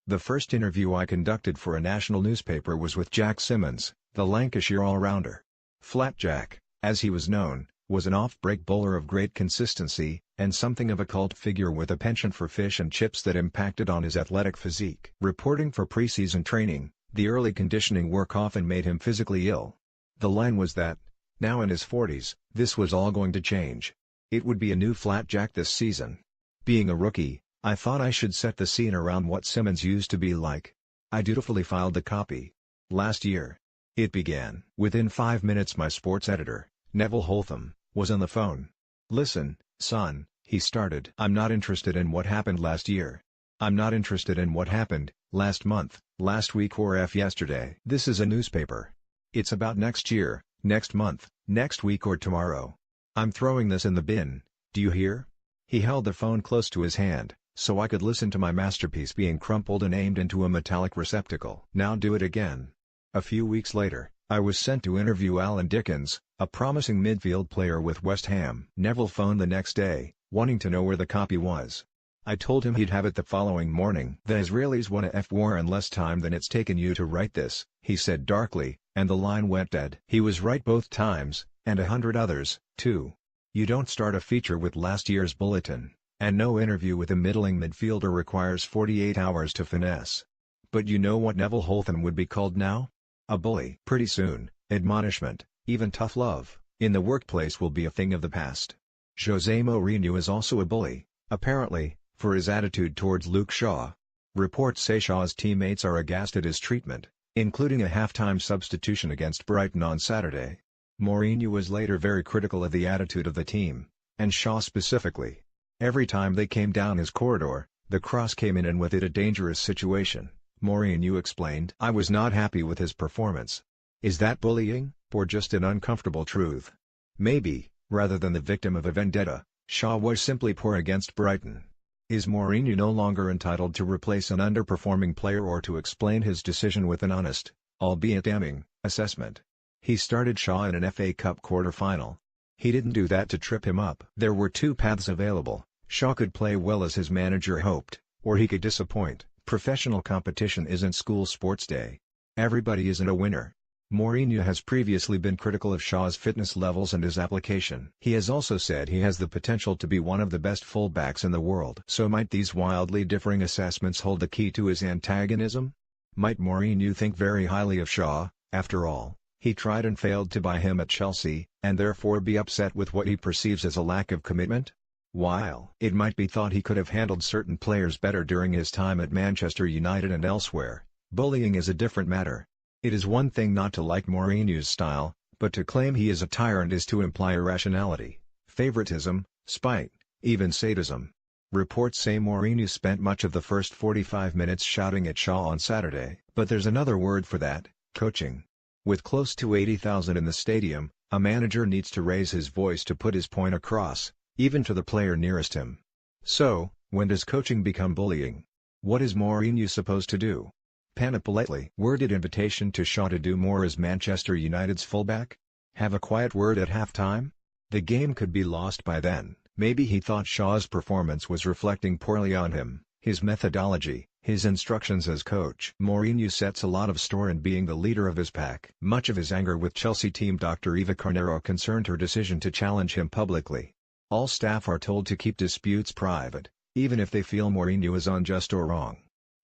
The first interview I conducted for a national newspaper was with Jack Simmons, the Lancashire all-rounder. Flat Jack, as he was known, was an off-break bowler of great consistency, and something of a cult figure with a penchant for fish and chips that impacted on his athletic physique. Reporting for preseason training, the early conditioning work often made him physically ill. The line was that, now in his 40s, this was all going to change. It would be a new Flat Jack this season. Being a rookie, I thought I should set the scene around what Simmons used to be like. I dutifully filed the copy. Last year. It began. Within 5 minutes my sports editor, Neville Holtham, was on the phone. "Listen, son," he started. "I'm not interested in what happened last year. I'm not interested in what happened, last month, last week or yesterday. This is a newspaper. It's about next year, next month, next week or tomorrow. I'm throwing this in the bin, do you hear?" He held the phone close to his hand, so I could listen to my masterpiece being crumpled and aimed into a metallic receptacle. "Now do it again." A few weeks later, I was sent to interview Alan Dickens, a promising midfield player with West Ham. Neville phoned the next day, wanting to know where the copy was. I told him he'd have it the following morning. "The Israelis won a war in less time than it's taken you to write this," he said darkly, and the line went dead. He was right both times, and 100 others, too. You don't start a feature with last year's bulletin, and no interview with a middling midfielder requires 48 hours to finesse. But you know what Neville Holtham would be called now? A bully. Pretty soon, admonishment, even tough love, in the workplace will be a thing of the past. Jose Mourinho is also a bully, apparently, for his attitude towards Luke Shaw. Reports say Shaw's teammates are aghast at his treatment, including a halftime substitution against Brighton on Saturday. Mourinho was later very critical of the attitude of the team, and Shaw specifically. Every time they came down his corridor, the cross came in and with it a dangerous situation, Mourinho explained. "I was not happy with his performance." Is that bullying, or just an uncomfortable truth? Maybe, rather than the victim of a vendetta, Shaw was simply poor against Brighton. Is Mourinho no longer entitled to replace an underperforming player or to explain his decision with an honest, albeit damning, assessment? He started Shaw in an FA Cup quarter-final. He didn't do that to trip him up. There were two paths available: Shaw could play well as his manager hoped, or he could disappoint. Professional competition isn't school sports day. Everybody isn't a winner. Mourinho has previously been critical of Shaw's fitness levels and his application. He has also said he has the potential to be one of the best fullbacks in the world. So might these wildly differing assessments hold the key to his antagonism? Might Mourinho think very highly of Shaw? After all, he tried and failed to buy him at Chelsea, and therefore be upset with what he perceives as a lack of commitment? While it might be thought he could have handled certain players better during his time at Manchester United and elsewhere, bullying is a different matter. It is one thing not to like Mourinho's style, but to claim he is a tyrant is to imply irrationality, favoritism, spite, even sadism. Reports say Mourinho spent much of the first 45 minutes shouting at Shaw on Saturday. But there's another word for that: coaching. With close to 80,000 in the stadium, a manager needs to raise his voice to put his point across, even to the player nearest him. So, when does coaching become bullying? What is Mourinho supposed to do? Pen a politely worded invitation to Shaw to do more as Manchester United's fullback? Have a quiet word at halftime? The game could be lost by then. Maybe he thought Shaw's performance was reflecting poorly on him, his methodology, his instructions as coach. Mourinho sets a lot of store in being the leader of his pack. Much of his anger with Chelsea team Dr. Eva Carneiro concerned her decision to challenge him publicly. All staff are told to keep disputes private, even if they feel Mourinho is unjust or wrong.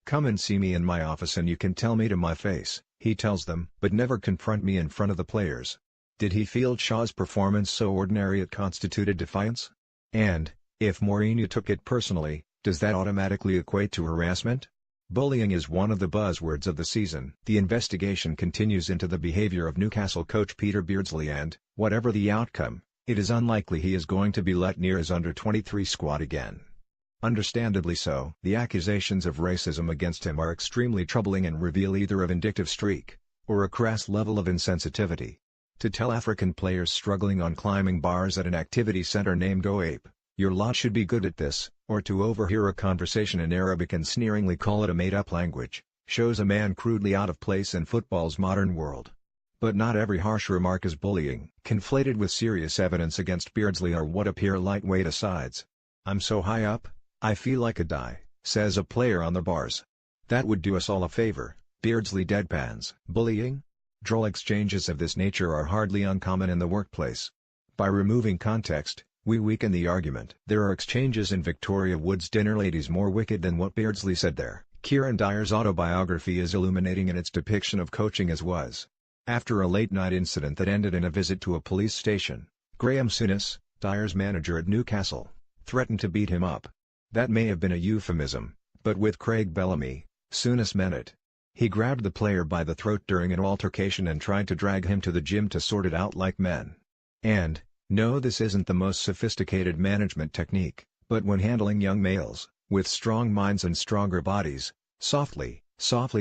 "Come and see me in my office and you can tell me to my face," he tells them, "but never confront me in front of the players." Did he feel Shaw's performance so ordinary it constituted defiance? And, if Mourinho took it personally, does that automatically equate to harassment? Bullying is one of the buzzwords of the season. The investigation continues into the behavior of Newcastle coach Peter Beardsley and, whatever the outcome, it is unlikely he is going to be let near his under-23 squad again. Understandably so. The accusations of racism against him are extremely troubling and reveal either a vindictive streak, or a crass level of insensitivity. To tell African players struggling on climbing bars at an activity center named Go Ape, "Your lot should be good at this," or to overhear a conversation in Arabic and sneeringly call it a made-up language, shows a man crudely out of place in football's modern world. But not every harsh remark is bullying. Conflated with serious evidence against Beardsley are what appear lightweight asides. "I'm so high up, I feel like a die," says a player on the bars. That would do us all a favor, Beardsley deadpans. Bullying? Droll exchanges of this nature are hardly uncommon in the workplace. By removing context, we weaken the argument. There are exchanges in Victoria Wood's dinner ladies more wicked than what Beardsley said there. Kieran Dyer's autobiography is illuminating in its depiction of coaching as was. After a late-night incident that ended in a visit to a police station, Graham Souness, Dyer's manager at Newcastle, threatened to beat him up. That may have been a euphemism, but with Craig Bellamy, Souness meant it. He grabbed the player by the throat during an altercation and tried to drag him to the gym to sort it out like men. And, no, this isn't the most sophisticated management technique, but when handling young males, with strong minds and stronger bodies, softly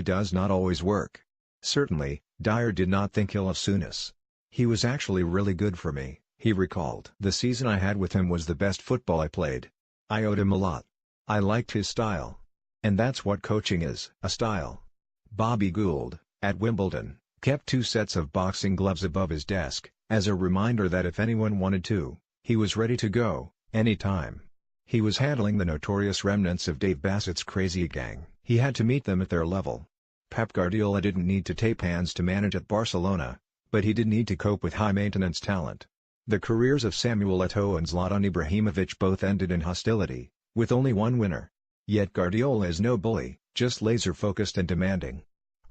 does not always work. Certainly, Dyer did not think ill of Souness. He was actually really good for me, he recalled. The season I had with him was the best football I played. I owed him a lot. I liked his style. And that's what coaching is, a style. Bobby Gould, at Wimbledon, kept 2 sets of boxing gloves above his desk, as a reminder that if anyone wanted to, he was ready to go, anytime. He was handling the notorious remnants of Dave Bassett's crazy gang. He had to meet them at their level. Pep Guardiola didn't need to tape hands to manage at Barcelona, but he did need to cope with high-maintenance talent. The careers of Samuel Eto'o and Zlatan Ibrahimovic both ended in hostility, with only one winner. Yet Guardiola is no bully, just laser-focused and demanding.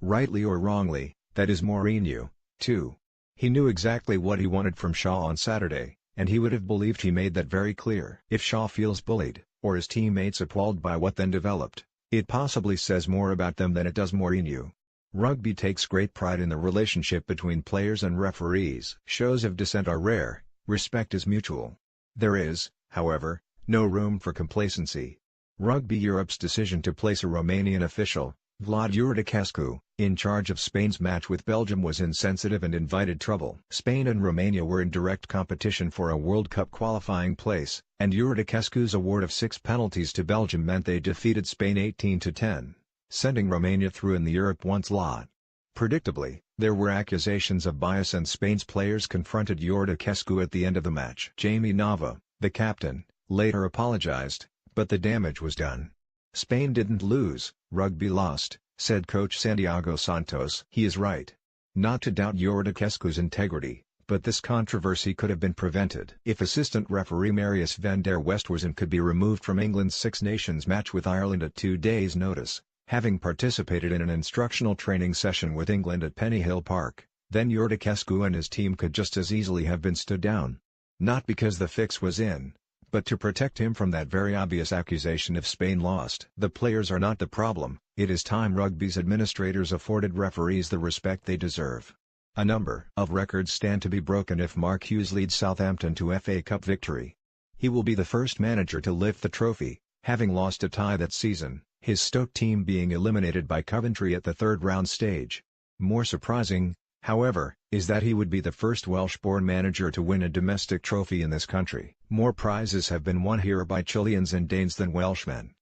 Rightly or wrongly, that is Mourinho, too. He knew exactly what he wanted from Shaw on Saturday, and he would have believed he made that very clear. If Shaw feels bullied, or his teammates appalled by what then developed, it possibly says more about them than it does Mourinho. Rugby takes great pride in the relationship between players and referees. Shows of dissent are rare, respect is mutual. There is, however, no room for complacency. Rugby Europe's decision to place a Romanian official, Vlad Iuridicescu, in charge of Spain's match with Belgium was insensitive and invited trouble. Spain and Romania were in direct competition for a World Cup qualifying place, and Iuridicescu's award of 6 penalties to Belgium meant they defeated Spain 18-10, sending Romania through in the Europe once lot. Predictably, there were accusations of bias and Spain's players confronted Iuridicescu at the end of the match. Jamie Nava, the captain, later apologized, but the damage was done. Spain didn't lose, rugby lost, said coach Santiago Santos. He is right. Not to doubt Iuridicescu's integrity, but this controversy could have been prevented. If assistant referee Marius van der Westhuizen could be removed from England's Six Nations match with Ireland at 2 days' notice, having participated in an instructional training session with England at Pennyhill Park, then Iuridicescu and his team could just as easily have been stood down. Not because the fix was in, but to protect him from that very obvious accusation if Spain lost. The players are not the problem, it is time rugby's administrators afforded referees the respect they deserve. A number of records stand to be broken if Mark Hughes leads Southampton to FA Cup victory. He will be the first manager to lift the trophy, having lost a tie that season, his Stoke team being eliminated by Coventry at the third-round stage. More surprising, however, is that he would be the first Welsh-born manager to win a domestic trophy in this country. More prizes have been won here by Chileans and Danes than Welshmen.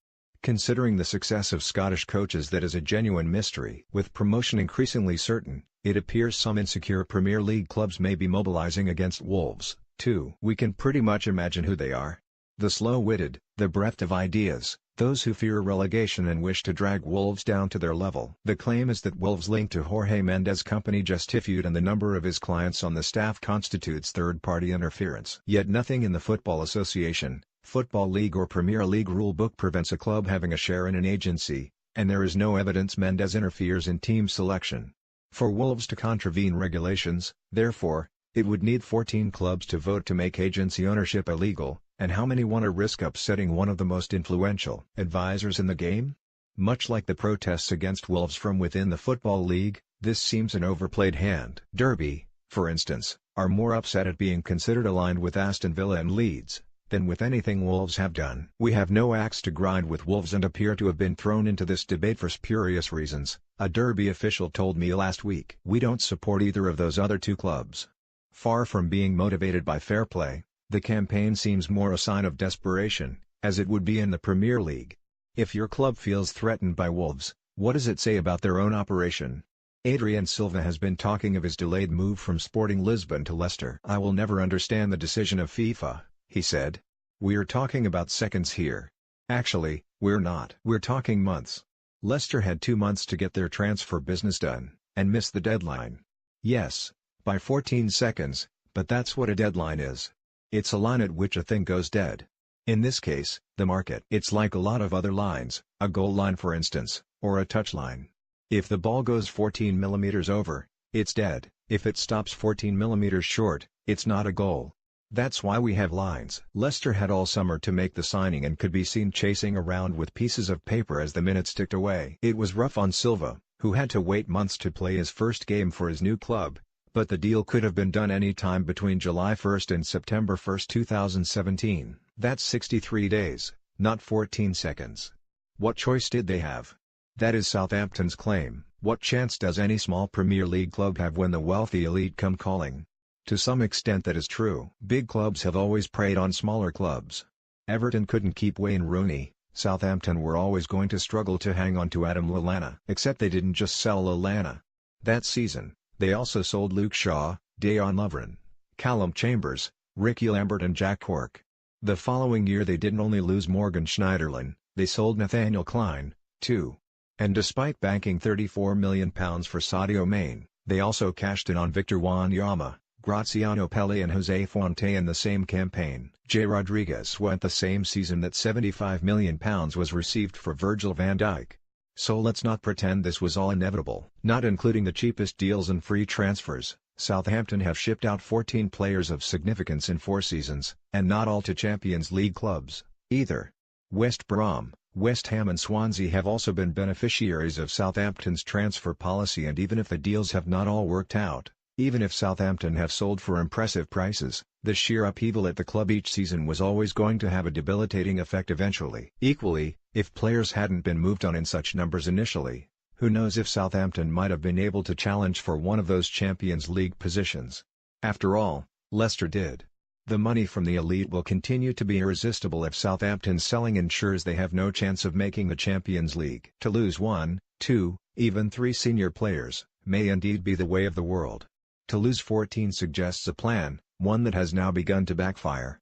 Considering the success of Scottish coaches, that is a genuine mystery. With promotion increasingly certain, it appears some insecure Premier League clubs may be mobilising against Wolves, too. We can pretty much imagine who they are. The slow-witted, the breadth of ideas, those who fear relegation and wish to drag Wolves down to their level. The claim is that Wolves' link to Jorge Mendes' company Justified and the number of his clients on the staff constitutes third-party interference. Yet nothing in the Football Association, Football League or Premier League rulebook prevents a club having a share in an agency, and there is no evidence Mendes interferes in team selection. For Wolves to contravene regulations, therefore, it would need 14 clubs to vote to make agency ownership illegal, and how many want to risk upsetting one of the most influential advisors in the game? Much like the protests against Wolves from within the Football League, this seems an overplayed hand. Derby, for instance, are more upset at being considered aligned with Aston Villa and Leeds than with anything Wolves have done. We have no axe to grind with Wolves and appear to have been thrown into this debate for spurious reasons, a Derby official told me last week. We don't support either of those other 2 clubs. Far from being motivated by fair play, the campaign seems more a sign of desperation, as it would be in the Premier League. If your club feels threatened by Wolves, what does it say about their own operation? Adrian Silva has been talking of his delayed move from Sporting Lisbon to Leicester. I will never understand the decision of FIFA, he said. We're talking about seconds here. Actually, we're not. We're talking months. Leicester had 2 months to get their transfer business done, and missed the deadline. Yes, by 14 seconds, but that's what a deadline is. It's a line at which a thing goes dead. In this case, the market. It's like a lot of other lines, a goal line for instance, or a touch line. If the ball goes 14 mm over, it's dead. If it stops 14 mm short, it's not a goal. That's why we have lines. Leicester had all summer to make the signing and could be seen chasing around with pieces of paper as the minutes ticked away. It was rough on Silva, who had to wait months to play his first game for his new club, but the deal could have been done any time between July 1 and September 1, 2017. That's 63 days, not 14 seconds. What choice did they have? That is Southampton's claim. What chance does any small Premier League club have when the wealthy elite come calling? To some extent that is true. Big clubs have always preyed on smaller clubs. Everton couldn't keep Wayne Rooney, Southampton were always going to struggle to hang on to Adam Lallana. Except they didn't just sell Lallana. That season, they also sold Luke Shaw, Dejan Lovren, Callum Chambers, Ricky Lambert and Jack Cork. The following year they didn't only lose Morgan Schneiderlin, they sold Nathaniel Klein, too. And despite banking £34 million for Sadio Mane, they also cashed in on Victor Wanyama, Graziano Pelle and Jose Fonte in the same campaign. J. Rodriguez went the same season that £75 million was received for Virgil van Dijk. So let's not pretend this was all inevitable. Not including the cheapest deals and free transfers, Southampton have shipped out 14 players of significance in 4 seasons, and not all to Champions League clubs, either. West Brom, West Ham and Swansea have also been beneficiaries of Southampton's transfer policy, and even if the deals have not all worked out, even if Southampton have sold for impressive prices, the sheer upheaval at the club each season was always going to have a debilitating effect eventually. Equally, if players hadn't been moved on in such numbers initially, who knows if Southampton might have been able to challenge for one of those Champions League positions. After all, Leicester did. The money from the elite will continue to be irresistible if Southampton's selling ensures they have no chance of making the Champions League. To lose 1, 2, even 3 senior players, may indeed be the way of the world. To lose 14 suggests a plan, one that has now begun to backfire.